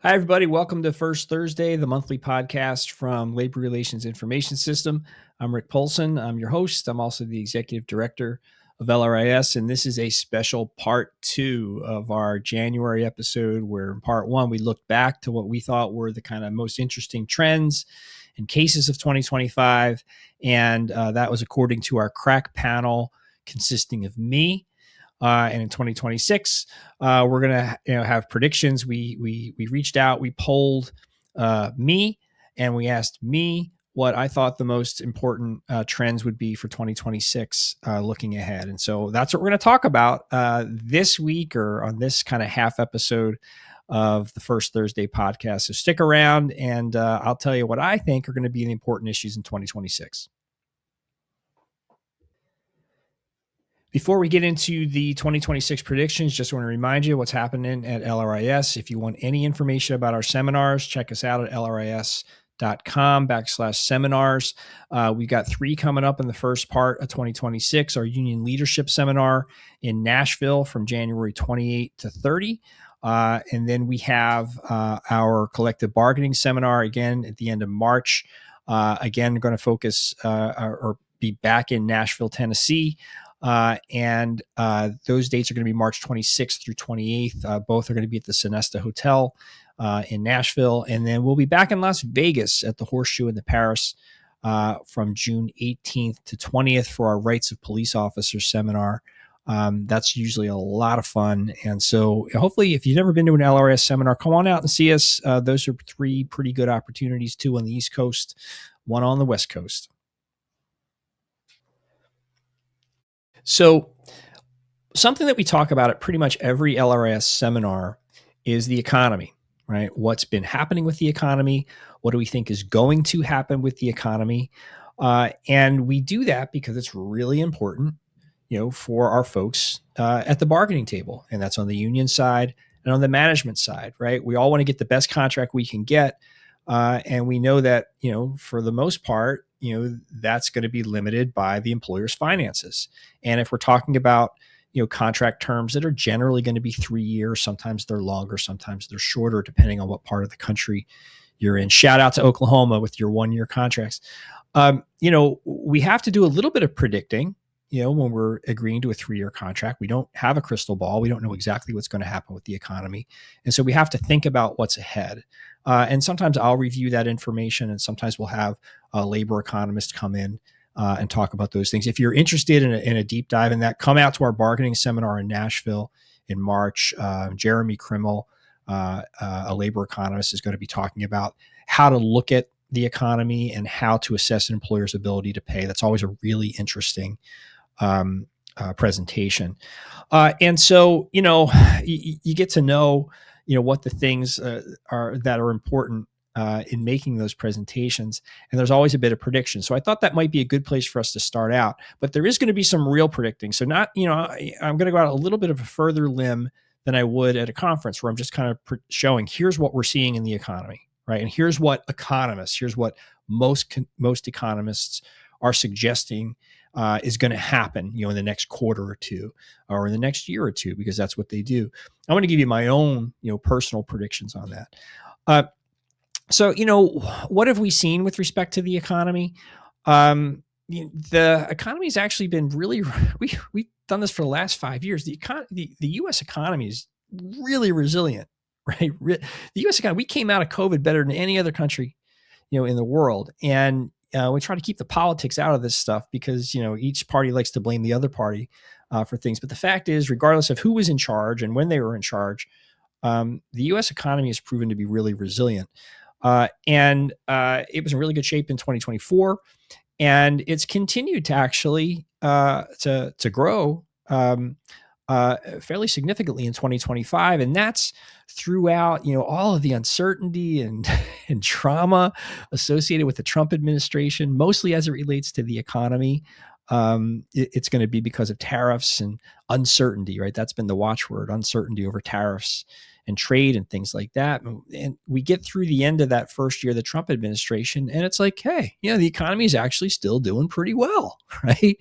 Hi, everybody. Welcome to First Thursday, the monthly podcast from Labor Relations Information System. I'm Rick Polson. I'm your host. I'm also the executive director of LRIS, and this is a special part two of our January episode, where in part one, we looked back to what we thought were the kind of most interesting trends and cases of 2025. And that was according to our crack panel consisting of me. And in 2026, we're gonna have predictions. We reached out, we polled me, and we asked me what I thought the most important trends would be for 2026 looking ahead. And so that's what we're going to talk about this week, or on this kind of half episode of the First Thursday podcast. So stick around, and I'll tell you what I think are going to be the important issues in 2026. Before we get into the 2026 predictions, just want to remind you what's happening at LRIS. If you want any information about our seminars, check us out at lris.com/seminars. We've got 3 coming up in the first part of 2026. Our Union Leadership Seminar in Nashville from January 28 to 30. And then we have our Collective Bargaining Seminar again at the end of March. Again, going to focus or be back in Nashville, Tennessee. And those dates are going to be March 26th through 28th. Both are going to be at the Sonesta Hotel in Nashville. And then we'll be back in Las Vegas at the Horseshoe in the Paris from June 18th to 20th for our Rights of Police Officers seminar. That's usually a lot of fun. And so hopefully, if you've never been to an LRS seminar, come on out and see us. Those are 3 pretty good opportunities, 2 on the East Coast, 1 on the West Coast. So something that we talk about at pretty much every LRS seminar is the economy, right? What's been happening with the economy? What do we think is going to happen with the economy? And we do that because it's really important, for our folks at the bargaining table. And that's on the union side and on the management side, right? We all want to get the best contract we can get. And we know that, for the most part, that's going to be limited by the employer's finances. And if we're talking about, contract terms that are generally going to be 3 years, sometimes they're longer, sometimes they're shorter, depending on what part of the country you're in. Shout out to Oklahoma with your 1-year contracts. We have to do a little bit of predicting, when we're agreeing to a 3-year contract. We don't have a crystal ball. We don't know exactly what's going to happen with the economy. And so we have to think about what's ahead. And sometimes I'll review that information, and sometimes we'll have a labor economist come in and talk about those things. If you're interested in a deep dive in that, come out to our bargaining seminar in Nashville in March. Jeremy Krimmel, a labor economist, is going to be talking about how to look at the economy and how to assess an employer's ability to pay. That's always a really interesting presentation. And so, you get to know, what the things are that are important in making those presentations. And there's always a bit of prediction. So I thought that might be a good place for us to start out. But there is going to be some real predicting. So I'm going to go out a little bit of a further limb than I would at a conference, where I'm just kind of showing, here's what we're seeing in the economy, right? And here's what most economists are suggesting is going to happen, in the next quarter or two, or in the next year or two, because that's what they do. I want to give you my own, personal predictions on that. So, what have we seen with respect to the economy? The economy has actually been really, we've done this for the last 5 years. The U.S. economy is really resilient, right? The U.S. economy, we came out of COVID better than any other country, in the world. And we try to keep the politics out of this stuff because, each party likes to blame the other party for things. But the fact is, regardless of who was in charge and when they were in charge, the U.S. economy has proven to be really resilient. And it was in really good shape in 2024. And it's continued to actually to grow fairly significantly in 2025. And that's throughout, all of the uncertainty and trauma associated with the Trump administration, mostly as it relates to the economy. It's going to be because of tariffs and uncertainty, right? That's been the watchword: uncertainty over tariffs and trade and things like that. And we get through the end of that first year of the Trump administration, and it's like, hey, the economy is actually still doing pretty well, right?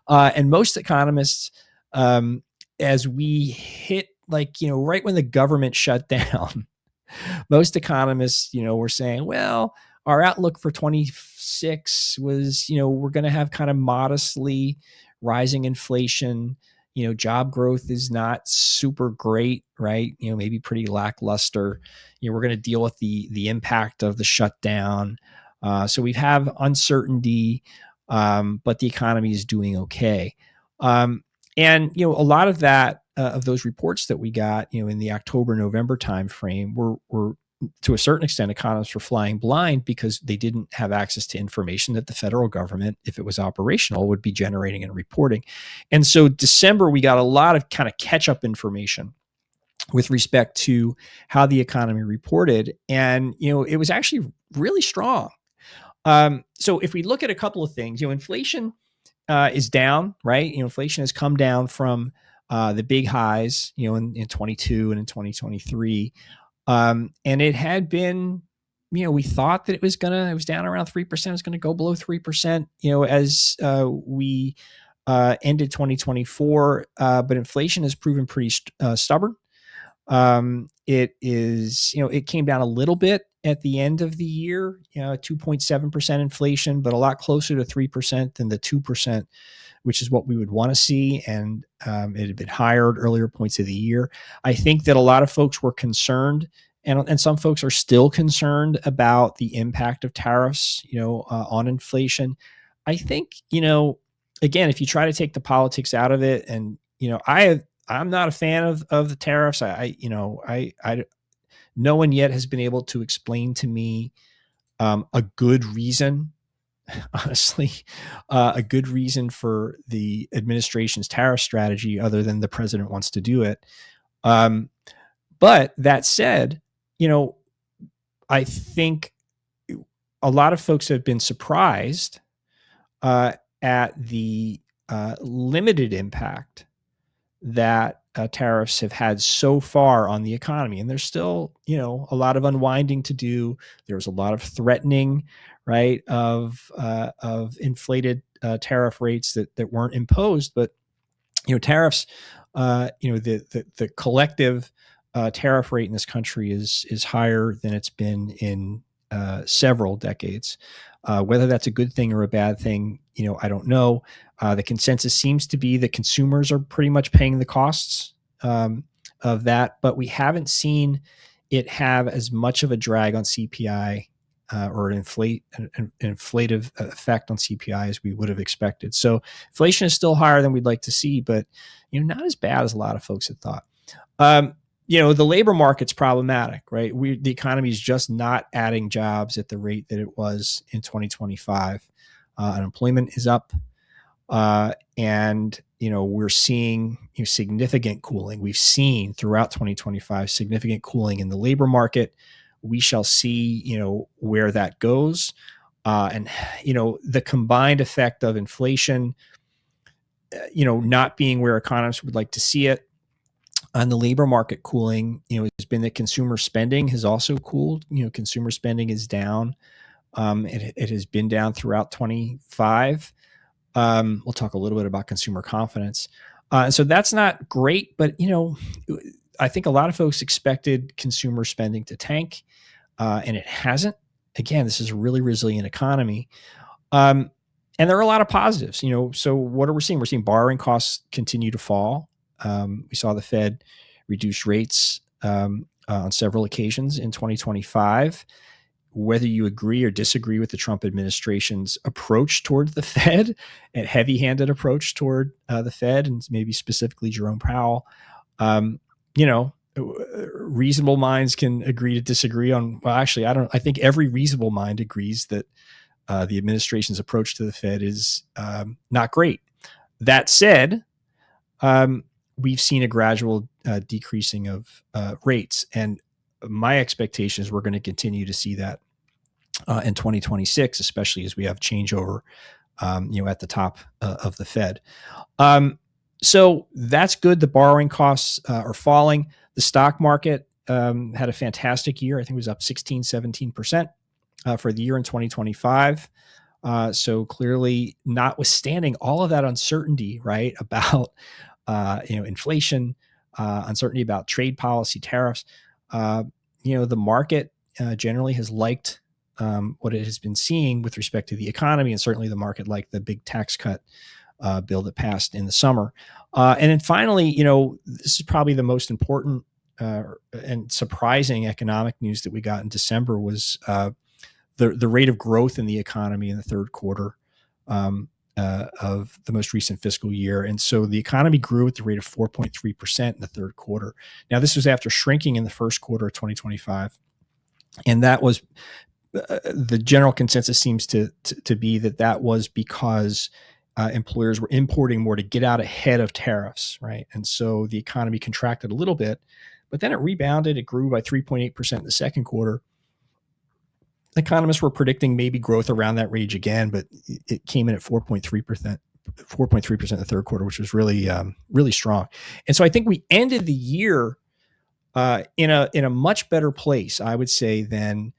And most economists, as we hit right when the government shut down, Most economists, were saying, well, our outlook for 26 was, we're going to have kind of modestly rising inflation. Job growth is not super great, right? Maybe pretty lackluster. We're going to deal with the impact of the shutdown. So we have uncertainty, but the economy is doing okay. And a lot of that of those reports that we got, in the October-November timeframe were to a certain extent, economists were flying blind because they didn't have access to information that the federal government, if it was operational, would be generating and reporting. And so December, we got a lot of kind of catch-up information with respect to how the economy reported. And, it was actually really strong. So if we look at a couple of things, inflation is down, right? Inflation has come down from the big highs, in 22 and in 2023. And it had been, we thought that it was down around 3%. It was going to go below 3%, as we ended 2024. But inflation has proven pretty stubborn. It is, it came down a little bit at the end of the year, 2.7% inflation, but a lot closer to 3% than the 2%, which is what we would want to see. And it had been higher at earlier points of the year. I think that a lot of folks were concerned, and some folks are still concerned about the impact of tariffs, on inflation. I think, again, if you try to take the politics out of it, and, I'm not a fan of the tariffs. No one yet has been able to explain to me a good reason, honestly, a good reason for the administration's tariff strategy other than the president wants to do it. But that said, I think a lot of folks have been surprised at the limited impact that tariffs have had so far on the economy. And there's still, a lot of unwinding to do. There's a lot of threatening, right, of inflated tariff rates that weren't imposed. But, tariffs, the collective tariff rate in this country is higher than it's been in several decades. Whether that's a good thing or a bad thing, I don't know. The consensus seems to be that consumers are pretty much paying the costs of that, but we haven't seen it have as much of a drag on CPI or an inflative effect on CPI as we would have expected. So inflation is still higher than we'd like to see, but not as bad as a lot of folks had thought. The labor market's problematic, right? The economy is just not adding jobs at the rate that it was in 2025. Unemployment is up, and we're seeing significant cooling. We've seen throughout 2025 significant cooling in the labor market. We shall see, where that goes, and the combined effect of inflation, not being where economists would like to see it, on the labor market cooling, has been that consumer spending has also cooled. Consumer spending is down. It has been down throughout 25. We'll talk a little bit about consumer confidence. So that's not great, but, I think a lot of folks expected consumer spending to tank, and it hasn't. Again, this is a really resilient economy. And there are a lot of positives, so what are we seeing? We're seeing borrowing costs continue to fall. We saw the Fed reduce rates on several occasions in 2025. Whether you agree or disagree with the Trump administration's approach toward the Fed, a heavy-handed approach toward the Fed, and maybe specifically Jerome Powell, reasonable minds can agree to disagree on. Well, actually, I think every reasonable mind agrees that the administration's approach to the Fed is not great. That said, we've seen a gradual decreasing of rates, and my expectation is we're going to continue to see that in 2026, especially as we have changeover, at the top of the Fed. So that's good. The borrowing costs are falling. The stock market had a fantastic year. I think it was up 16, 17% for the year in 2025. So clearly, notwithstanding all of that uncertainty, right, about inflation, uncertainty about trade policy, tariffs, the market generally has liked what it has been seeing with respect to the economy, and certainly the market liked the big tax cut bill that passed in the summer. And then finally, this is probably the most important and surprising economic news that we got in December was the rate of growth in the economy in the third quarter of the most recent fiscal year. And so the economy grew at the rate of 4.3% in the third quarter. Now, this was after shrinking in the first quarter of 2025. And that was the general consensus seems to be that was because employers were importing more to get out ahead of tariffs, right? And so the economy contracted a little bit, but then it rebounded. It grew by 3.8% in the second quarter. Economists were predicting maybe growth around that range again, but it came in at 4.3%, 4.3% in the third quarter, which was really, really strong. And so I think we ended the year in a much better place, I would say, than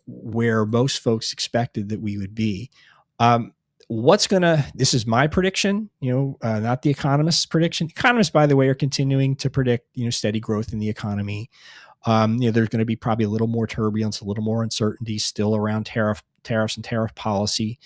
where most folks expected that we would be. This is my prediction, not the economists' prediction. Economists, by the way, are continuing to predict, steady growth in the economy. There's going to be probably a little more turbulence, a little more uncertainty still around tariffs and tariff policy.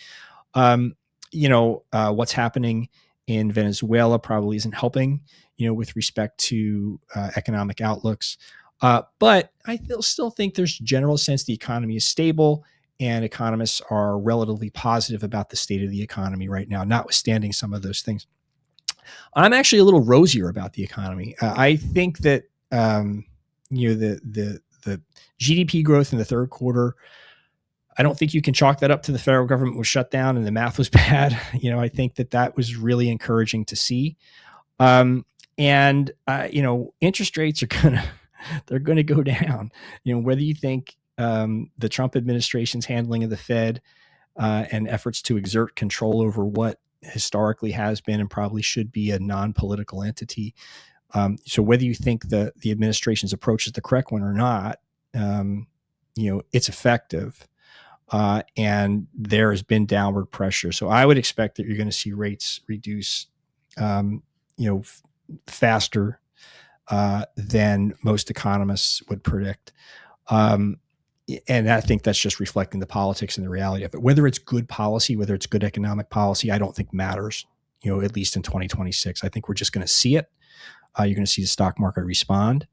What's happening in Venezuela probably isn't helping, with respect to economic outlooks. But I still think there's a general sense the economy is stable, and economists are relatively positive about the state of the economy right now, notwithstanding some of those things. I'm actually a little rosier about the economy. I think that the GDP growth in the third quarter, I don't think you can chalk that up to the federal government was shut down and the math was bad. I think that was really encouraging to see. Interest rates are they're going to go down. Whether you think the Trump administration's handling of the Fed and efforts to exert control over what historically has been and probably should be a non-political entity. So whether you think the administration's approach is the correct one or not, it's effective. And there has been downward pressure. So I would expect that you're going to see rates reduce, faster than most economists would predict. And I think that's just reflecting the politics and the reality of it. Whether it's good policy, whether it's good economic policy, I don't think matters, at least in 2026. I think we're just going to see it. You're going to see the stock market respond.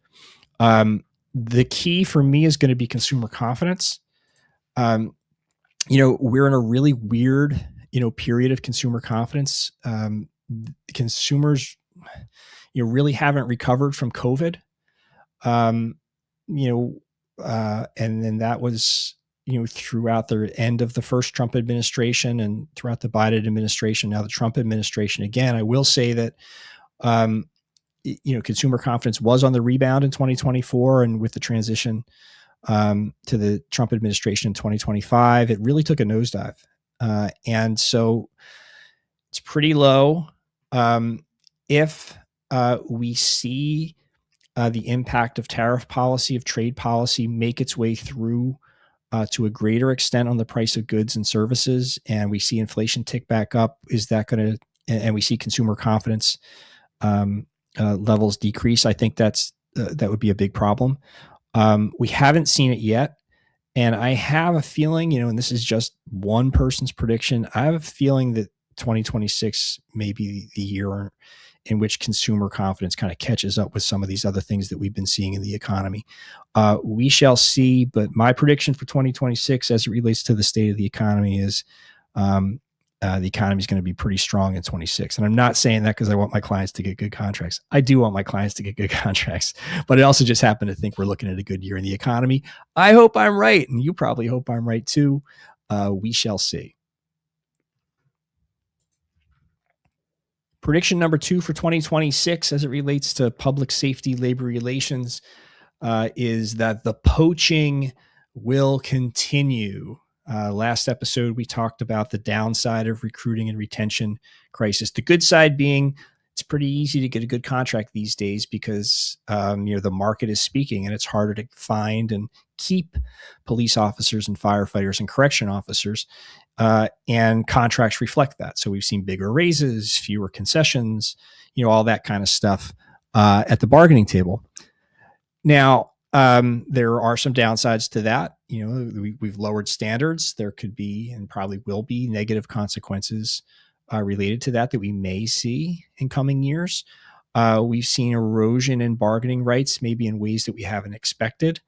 The key for me is going to be consumer confidence. We're in a really weird, period of consumer confidence. Consumers, really haven't recovered from COVID. And then that was, throughout the end of the first Trump administration and throughout the Biden administration, now the Trump administration. Again, I will say that, consumer confidence was on the rebound in 2024, and with the transition to the Trump administration in 2025, it really took a nosedive. And so it's pretty low. If we see the impact of tariff policy, of trade policy, make its way through to a greater extent on the price of goods and services, and we see inflation tick back up, is that going to, and we see consumer confidence levels decrease, I think that would be a big problem. We haven't seen it yet. And I have a feeling, and this is just one person's prediction, I have a feeling that 2026 may be the year in which consumer confidence kind of catches up with some of these other things that we've been seeing in the economy. We shall see, but my prediction for 2026 as it relates to the state of the economy is the economy is going to be pretty strong in 26. And I'm not saying that because I want my clients to get good contracts. I do want my clients to get good contracts, but I also just happen to think we're looking at a good year in the economy. I hope I'm right, and you probably hope I'm right too. We shall see. Prediction number 2 for 2026 as it relates to public safety, labor relations, is that the poaching will continue. Last episode, we talked about the downside of recruiting and retention crisis. The good side being it's pretty easy to get a good contract these days because the market is speaking, and it's harder to find and keep police officers and firefighters and correction officers. And contracts reflect that. So we've seen bigger raises, fewer concessions, all that kind of stuff at the bargaining table. Now, There are some downsides to that. We've lowered standards. There could be and probably will be negative consequences related to that we may see in coming years. We've seen erosion in bargaining rights, maybe in ways that we haven't expected,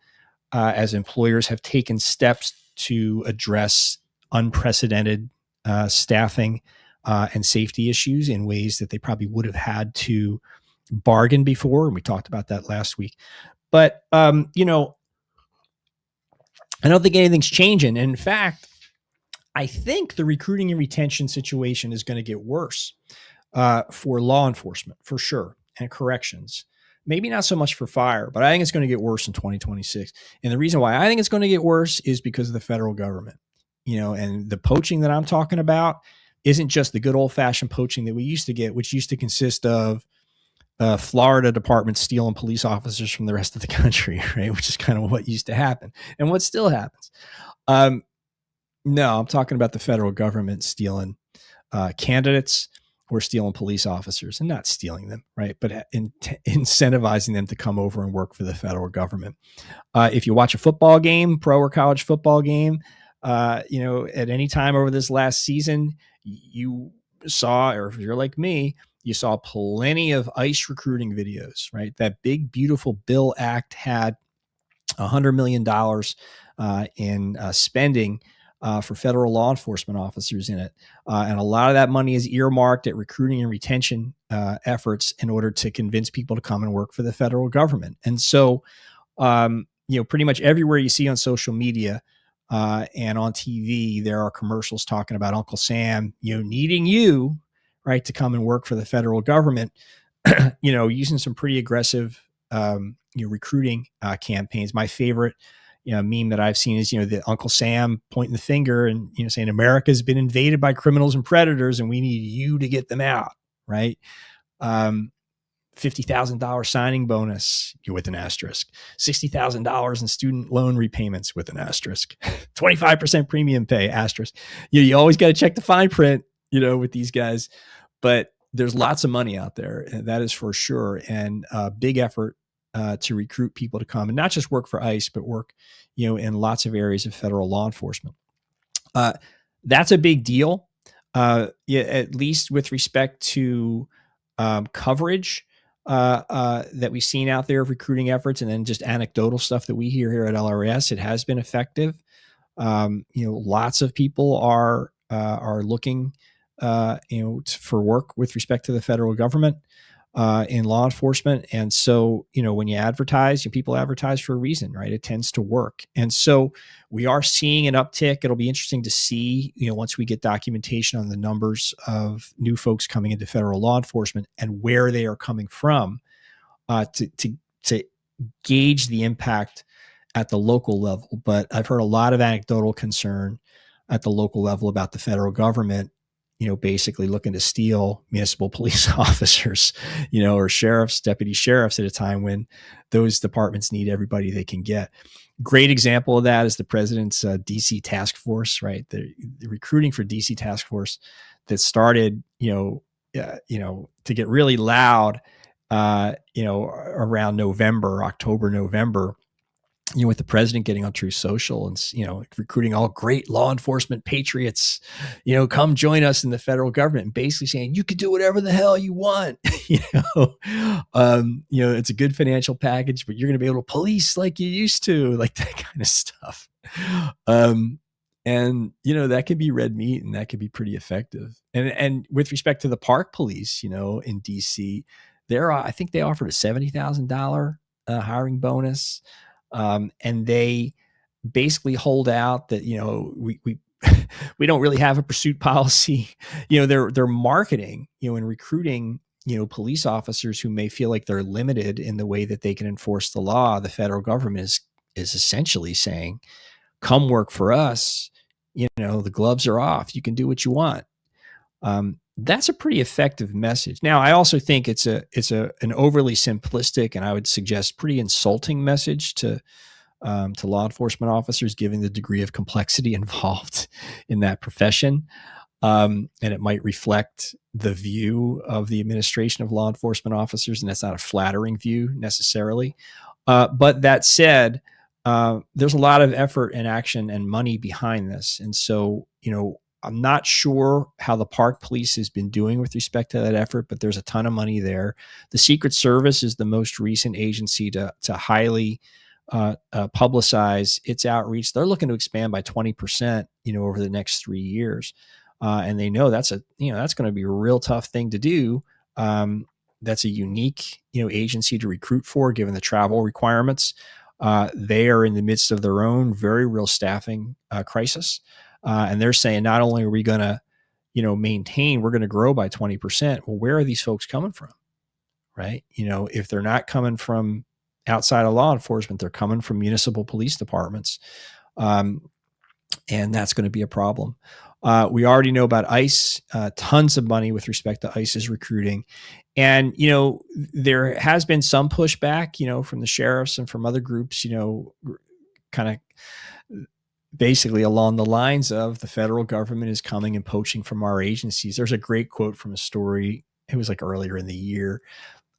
as employers have taken steps to address unprecedented staffing and safety issues in ways that they probably would have had to bargain before. And we talked about that last week. But, I don't think anything's changing. In fact, I think the recruiting and retention situation is going to get worse for law enforcement, for sure, and corrections. Maybe not so much for fire, but I think it's going to get worse in 2026. And the reason why I think it's going to get worse is because of the federal government. And the poaching that I'm talking about isn't just the good old fashioned poaching that we used to get, which used to consist of Florida department stealing police officers from the rest of the country, right? Which is kind of what used to happen and what still happens. No, I'm talking about the federal government stealing candidates or stealing police officers, and not stealing them, right? But incentivizing them to come over and work for the federal government. If you watch a football game, pro or college football game, at any time over this last season, you saw, or if you're like me, you saw plenty of ICE recruiting videos, right? That big, beautiful bill act had $100 million in spending for federal law enforcement officers in it. And a lot of that money is earmarked at recruiting and retention efforts in order to convince people to come and work for the federal government. And so, pretty much everywhere you see on social media and on TV, there are commercials talking about Uncle Sam, needing you, right, to come and work for the federal government, using some pretty aggressive, recruiting campaigns. My favorite, meme that I've seen is, the Uncle Sam pointing the finger and, saying America's been invaded by criminals and predators and we need you to get them out. Right. $50,000 signing bonus with an asterisk, $60,000 in student loan repayments with an asterisk, 25% premium pay asterisk. You always got to check the fine print, with these guys, but there's lots of money out there, and that is for sure. And a big effort to recruit people to come and not just work for ICE, but work, in lots of areas of federal law enforcement. That's a big deal, at least with respect to coverage that we've seen out there of recruiting efforts, and then just anecdotal stuff that we hear here at LRS. It has been effective. Lots of people are looking, for work with respect to the federal government in law enforcement. And so, when you advertise, people advertise for a reason, right? It tends to work. And so we are seeing an uptick. It'll be interesting to see, once we get documentation on the numbers of new folks coming into federal law enforcement and where they are coming from, to gauge the impact at the local level. But I've heard a lot of anecdotal concern at the local level about the federal government, basically looking to steal municipal police officers, or sheriffs, deputy sheriffs at a time when those departments need everybody they can get. Great example of that is the president's DC task force, right? The recruiting for DC task force that started, to get really loud, around October, November, with the president getting on Truth Social and, recruiting all great law enforcement patriots, come join us in the federal government, and basically saying, you can do whatever the hell you want. It's a good financial package, but you're going to be able to police like you used to, like that kind of stuff. And, that could be red meat, and that could be pretty effective. And with respect to the park police, in DC, I think they offered a $70,000 hiring bonus. And they basically hold out that, we we don't really have a pursuit policy. They're marketing, and recruiting, police officers who may feel like they're limited in the way that they can enforce the law. The federal government is essentially saying, come work for us. The gloves are off. You can do what you want. That's a pretty effective message. Now, I also think it's an overly simplistic, and I would suggest pretty insulting message to law enforcement officers, given the degree of complexity involved in that profession. And it might reflect the view of the administration of law enforcement officers, and that's not a flattering view necessarily. But that said, there's a lot of effort and action and money behind this. And so, I'm not sure how the park police has been doing with respect to that effort, but there's a ton of money there. The Secret Service is the most recent agency to highly publicize its outreach. They're looking to expand by 20%, over the next 3 years. And they know that's going to be a real tough thing to do. That's a unique, agency to recruit for, given the travel requirements. They are in the midst of their own very real staffing crisis. And they're saying, not only are we going to, maintain, we're going to grow by 20%. Well, where are these folks coming from? Right. If they're not coming from outside of law enforcement, they're coming from municipal police departments. And that's going to be a problem. We already know about ICE, tons of money with respect to ICE's recruiting. And, there has been some pushback, from the sheriffs and from other groups, kind of basically along the lines of the federal government is coming and poaching from our agencies. There's a great quote from a story. It was like earlier in the year,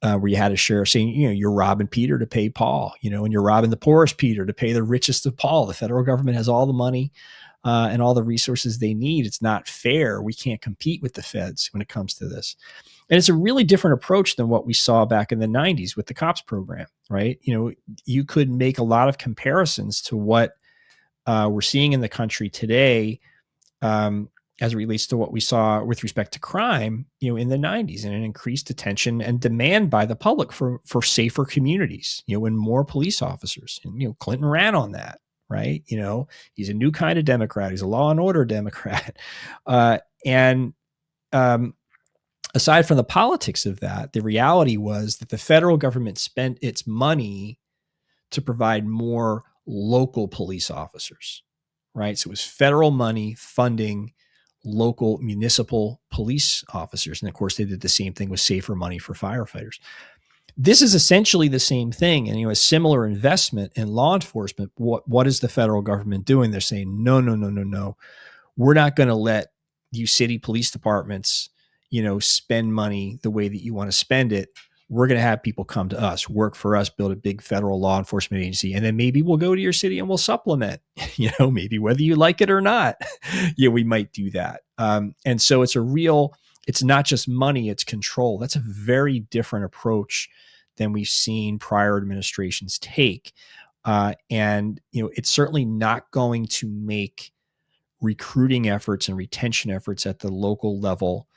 where you had a sheriff saying, you're robbing Peter to pay Paul, and you're robbing the poorest Peter to pay the richest of Paul. The federal government has all the money and all the resources they need. It's not fair. We can't compete with the feds when it comes to this. And it's a really different approach than what we saw back in the 90s with the COPS program, right? You could make a lot of comparisons to what we're seeing in the country today, as it relates to what we saw with respect to crime, in the 90s, and an increased attention and demand by the public for safer communities, and more police officers. And, Clinton ran on that, right? He's a new kind of Democrat. He's a law and order Democrat. Aside from the politics of that, the reality was that the federal government spent its money to provide more local police officers, right? So it was federal money funding local municipal police officers. And of course, they did the same thing with safer money for firefighters. This is essentially the same thing. And, a similar investment in law enforcement. What is the federal government doing? They're saying, no. We're not going to let you city police departments, spend money the way that you want to spend it. We're going to have people come to us, work for us, build a big federal law enforcement agency. And then maybe we'll go to your city and we'll supplement, maybe whether you like it or not, we might do that. And so it's not just money, it's control. That's a very different approach than we've seen prior administrations take. And it's certainly not going to make recruiting efforts and retention efforts at the local level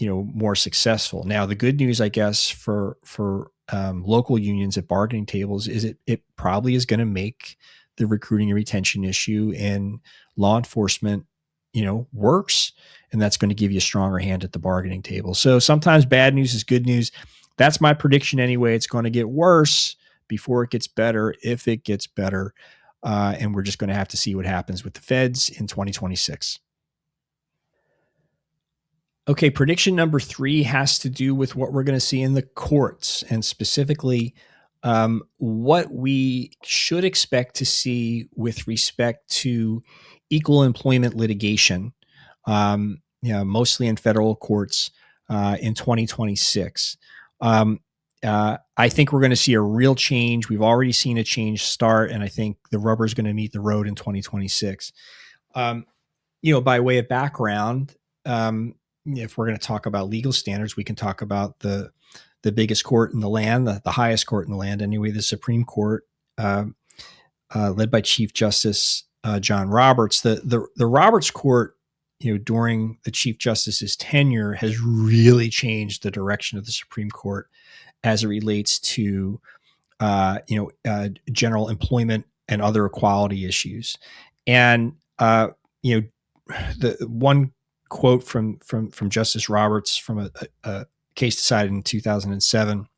more successful. Now, the good news, I guess, for local unions at bargaining tables is it probably is going to make the recruiting and retention issue in law enforcement, worse, and that's going to give you a stronger hand at the bargaining table. So sometimes bad news is good news. That's my prediction anyway. It's going to get worse before it gets better, if it gets better, and we're just going to have to see what happens with the feds in 2026. Okay, prediction number 3 has to do with what we're going to see in the courts, and specifically what we should expect to see with respect to equal employment litigation, mostly in federal courts in 2026. I think we're going to see a real change. We've already seen a change start, and I think the rubber is going to meet the road in 2026. By way of background, if we're going to talk about legal standards, we can talk about the biggest court in the land, the highest court in the land, anyway, the Supreme Court, led by Chief Justice John Roberts. The Roberts Court, during the Chief Justice's tenure, has really changed the direction of the Supreme Court as it relates to general employment and other equality issues. And the one quote from Justice Roberts from a case decided in 2007,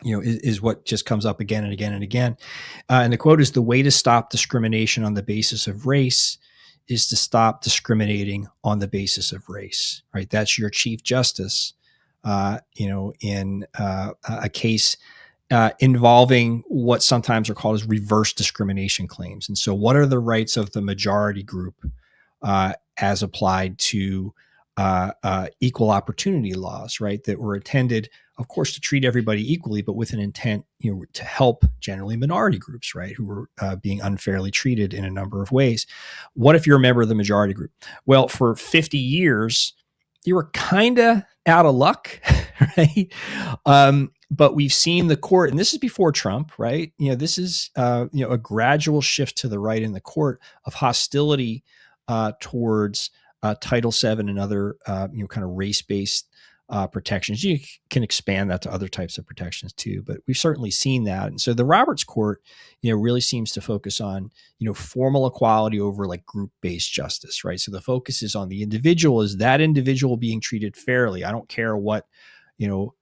is what just comes up again and again and again. And the quote is, "The way to stop discrimination on the basis of race is to stop discriminating on the basis of race." Right? That's your Chief Justice, in a case involving what sometimes are called as reverse discrimination claims. And so, what are the rights of the majority group as applied to equal opportunity laws, right, that were intended of course, to treat everybody equally, but with an intent, to help generally minority groups, right, who were being unfairly treated in a number of ways. What if you're a member of the majority group? Well, for 50 years, you were kind of out of luck, right? But we've seen the court, and this is before Trump, right? This is a gradual shift to the right in the court of hostility towards Title VII and other kind of race-based protections. You can expand that to other types of protections too, but we've certainly seen that. And so the Roberts Court, really seems to focus on, formal equality over like group-based justice, right? So the focus is on the individual. Is that individual being treated fairly? I don't care what,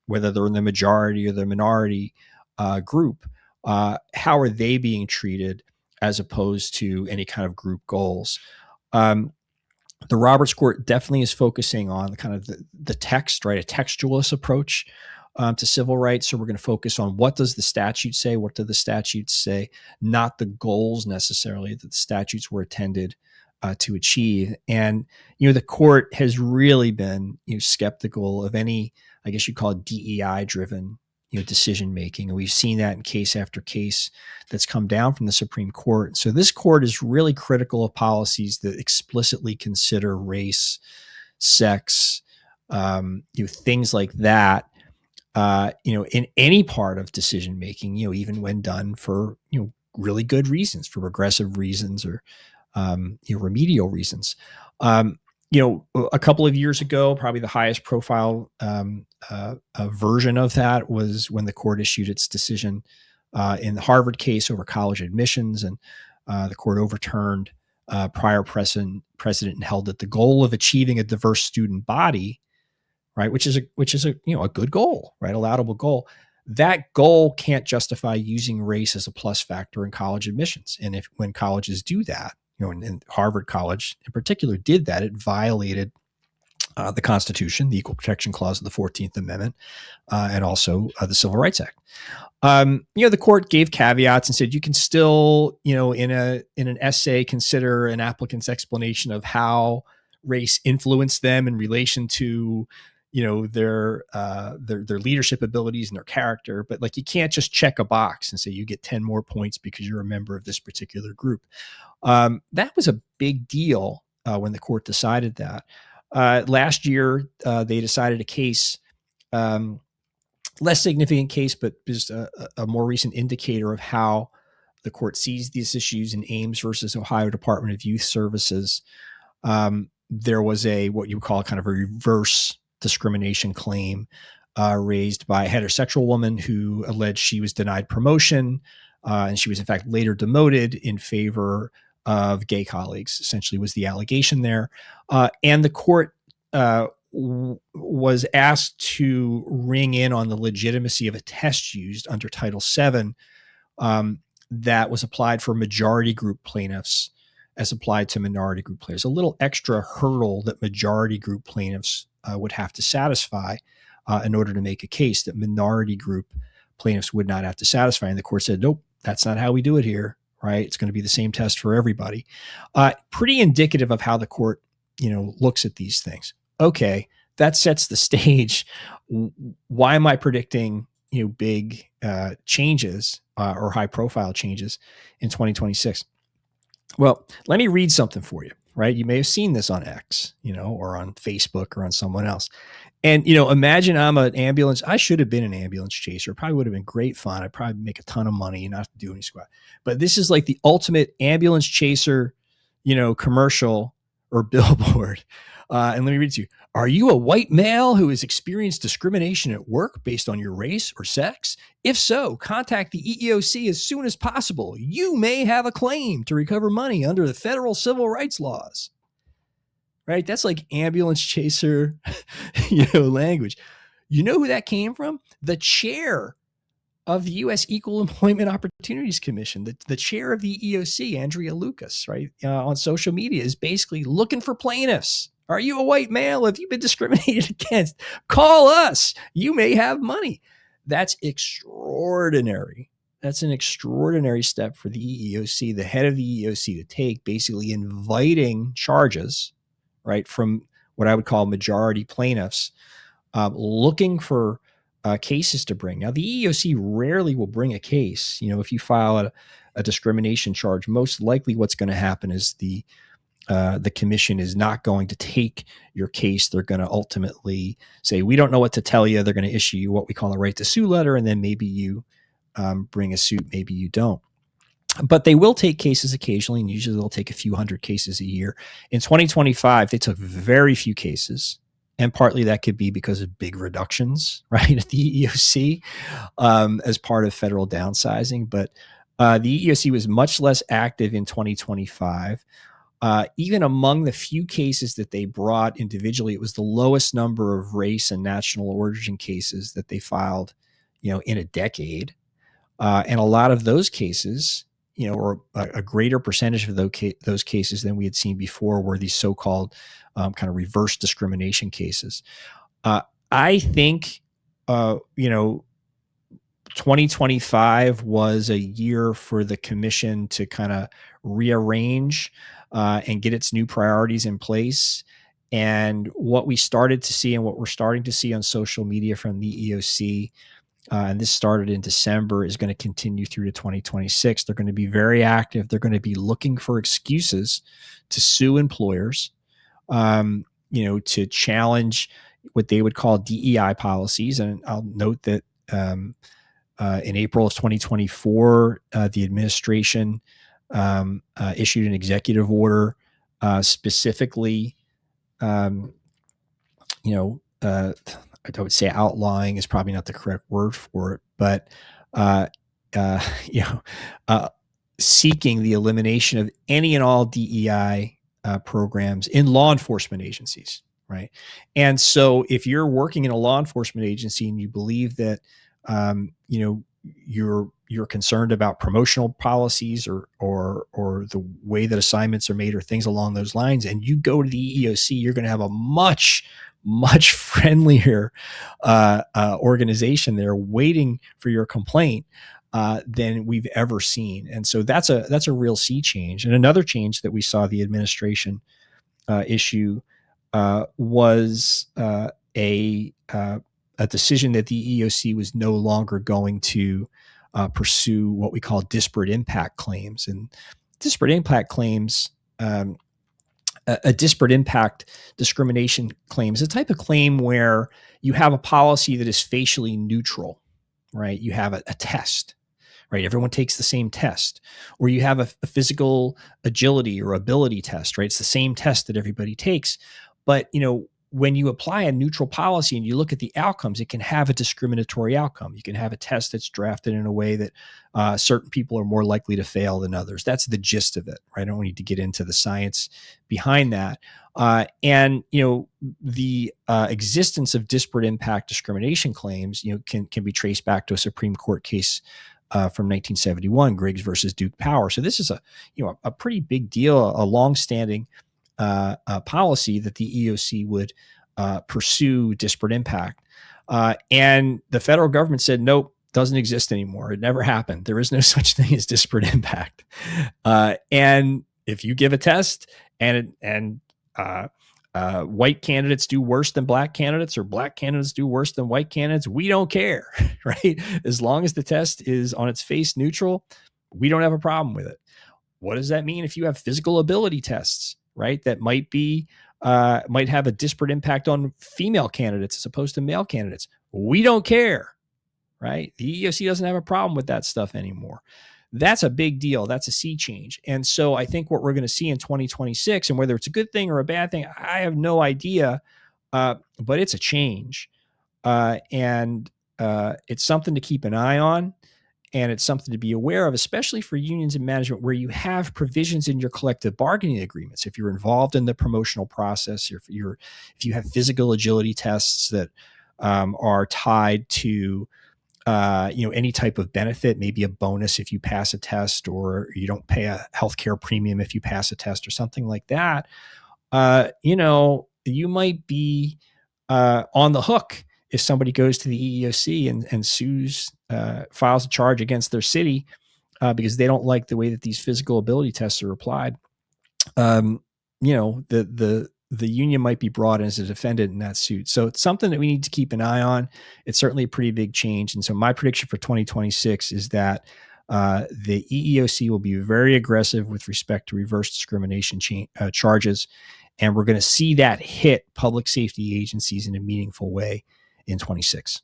whether they're in the majority or the minority group. How are they being treated as opposed to any kind of group goals? The Roberts Court definitely is focusing on kind of the text, right? A textualist approach to civil rights. So we're going to focus on what does the statute say? What do the statutes say? Not the goals necessarily that the statutes were intended to achieve. And, the court has really been skeptical of any, I guess you call it DEI driven decision making. And we've seen that in case after case that's come down from the Supreme Court. So this court is really critical of policies that explicitly consider race, sex, things like that, in any part of decision making, even when done for, really good reasons, for progressive reasons or, remedial reasons. A couple of years ago, probably the highest profile version of that was when the court issued its decision in the Harvard case over college admissions, and the court overturned prior precedent and held that the goal of achieving a diverse student body, right, which is a good goal, right, a laudable goal. That goal can't justify using race as a plus factor in college admissions. And when colleges do that, and Harvard College in particular did that, it violated the Constitution, the Equal Protection Clause of the 14th Amendment, and also the Civil Rights Act. The court gave caveats and said you can still, in an essay, consider an applicant's explanation of how race influenced them in relation to, their leadership abilities and their character. But like, you can't just check a box and say you get 10 more points because you're a member of this particular group. That was a big deal when the court decided that. Last year, they decided a case, less significant case, but just a more recent indicator of how the court sees these issues in Ames versus Ohio Department of Youth Services. There was what you would call kind of a reverse discrimination claim raised by a heterosexual woman who alleged she was denied promotion, and she was in fact later demoted in favor of gay colleagues, essentially was the allegation there. And the court was asked to ring in on the legitimacy of a test used under Title VII that was applied for majority group plaintiffs as applied to minority group plaintiffs. A little extra hurdle that majority group plaintiffs would have to satisfy in order to make a case that minority group plaintiffs would not have to satisfy. And the court said, nope, that's not how we do it here, right? It's going to be the same test for everybody. Pretty indicative of how the court, looks at these things. Okay, that sets the stage. Why am I predicting, big changes or high profile changes in 2026? Well, let me read something for you, right? You may have seen this on X, or on Facebook or on someone else. And, imagine I'm an ambulance. I should have been an ambulance chaser. It probably would have been great fun. I'd probably make a ton of money and not have to do any squat. But this is like the ultimate ambulance chaser, commercial or billboard. And let me read it to you. Are you a white male who has experienced discrimination at work based on your race or sex? If so, contact the EEOC as soon as possible. You may have a claim to recover money under the federal civil rights laws. Right? That's like ambulance chaser, language. You know who that came from? The chair of the U.S. Equal Employment Opportunities Commission, the chair of the EEOC, Andrea Lucas, right, on social media is basically looking for plaintiffs. Are you a white male? Have you been discriminated against? Call us. You may have money. That's extraordinary. That's an extraordinary step for the EEOC, the head of the EEOC, to take, basically inviting charges, right, from what I would call majority plaintiffs, looking for cases to bring. Now, the EEOC rarely will bring a case. If you file a discrimination charge, most likely what's going to happen is the commission is not going to take your case. They're going to ultimately say, we don't know what to tell you. They're going to issue you what we call a right to sue letter, and then maybe you bring a suit, maybe you don't. But they will take cases occasionally, and usually they'll take a few hundred cases a year. In 2025, they took very few cases, and partly that could be because of big reductions, right, at the EEOC as part of federal downsizing. But the EEOC was much less active in 2025. Even among the few cases that they brought individually, it was the lowest number of race and national origin cases that they filed, in a decade. And a lot of those cases, or a greater percentage of those cases than we had seen before, were these so-called kind of reverse discrimination cases. I think, 2025 was a year for the commission to kind of rearrange and get its new priorities in place. And what we started to see and what we're starting to see on social media from the EEOC, and this started in December, is going to continue through to 2026. They're going to be very active. They're going to be looking for excuses to sue employers, to challenge what they would call DEI policies. And I'll note that in April of 2024, the administration issued an executive order specifically, I would say outlawing is probably not the correct word for it, but seeking the elimination of any and all DEI programs in law enforcement agencies, right? And so, if you're working in a law enforcement agency and you believe that, you're concerned about promotional policies or the way that assignments are made or things along those lines, and you go to the EEOC, you're going to have a much friendlier organization there waiting for your complaint than we've ever seen. And so that's a real sea change. And another change that we saw the administration issue was a decision that the EEOC was no longer going to pursue what we call disparate impact claims. And disparate impact claims, a disparate impact discrimination claim is a type of claim where you have a policy that is facially neutral, right? You have a test, right? Everyone takes the same test. Or you have a physical agility or ability test, right? It's the same test that everybody takes. But, when you apply a neutral policy and you look at the outcomes, it can have a discriminatory outcome. You can have a test that's drafted in a way that certain people are more likely to fail than others. That's the gist of it, right? I don't need to get into the science behind that. And the existence of disparate impact discrimination claims, can be traced back to a Supreme Court case from 1971, Griggs versus Duke Power. So this is a pretty big deal, a longstanding policy that the EEOC would pursue disparate impact. And the federal government said, nope, doesn't exist anymore. It never happened. There is no such thing as disparate impact. And if you give a test and white candidates do worse than black candidates or black candidates do worse than white candidates, we don't care, right? As long as the test is on its face neutral, we don't have a problem with it. What does that mean if you have physical ability tests, right? That might have a disparate impact on female candidates as opposed to male candidates. We don't care, right? The EEOC doesn't have a problem with that stuff anymore. That's a big deal. That's a sea change. And so I think what we're going to see in 2026, and whether it's a good thing or a bad thing, I have no idea, but it's a change. And it's something to keep an eye on. And it's something to be aware of, especially for unions and management where you have provisions in your collective bargaining agreements. If you're involved in the promotional process, if you have physical agility tests that are tied to any type of benefit, maybe a bonus if you pass a test, or you don't pay a healthcare premium if you pass a test or something like that, you might be on the hook if somebody goes to the EEOC and sues, files a charge against their city because they don't like the way that these physical ability tests are applied. The the union might be brought in as a defendant in that suit. So it's something that we need to keep an eye on. It's certainly a pretty big change. And so my prediction for 2026 is that the EEOC will be very aggressive with respect to reverse discrimination charges. And we're going to see that hit public safety agencies in a meaningful way in 26.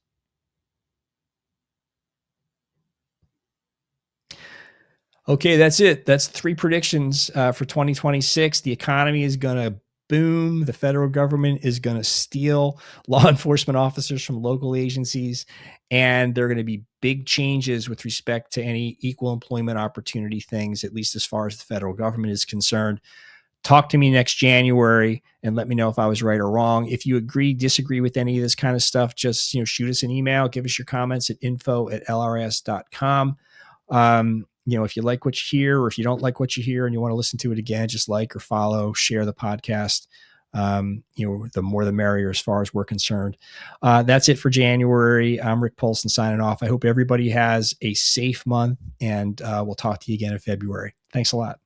Okay, that's it. That's 3 predictions for 2026. The economy is going to boom. The federal government is going to steal law enforcement officers from local agencies. And there are going to be big changes with respect to any equal employment opportunity things, at least as far as the federal government is concerned. Talk to me next January and let me know if I was right or wrong. If you agree, disagree with any of this kind of stuff, just shoot us an email. Give us your comments at info@lrs.com. If you like what you hear, or if you don't like what you hear and you want to listen to it again, just like or follow, share the podcast. The more the merrier as far as we're concerned. That's it for January. I'm Rick Polson signing off. I hope everybody has a safe month, and we'll talk to you again in February. Thanks a lot.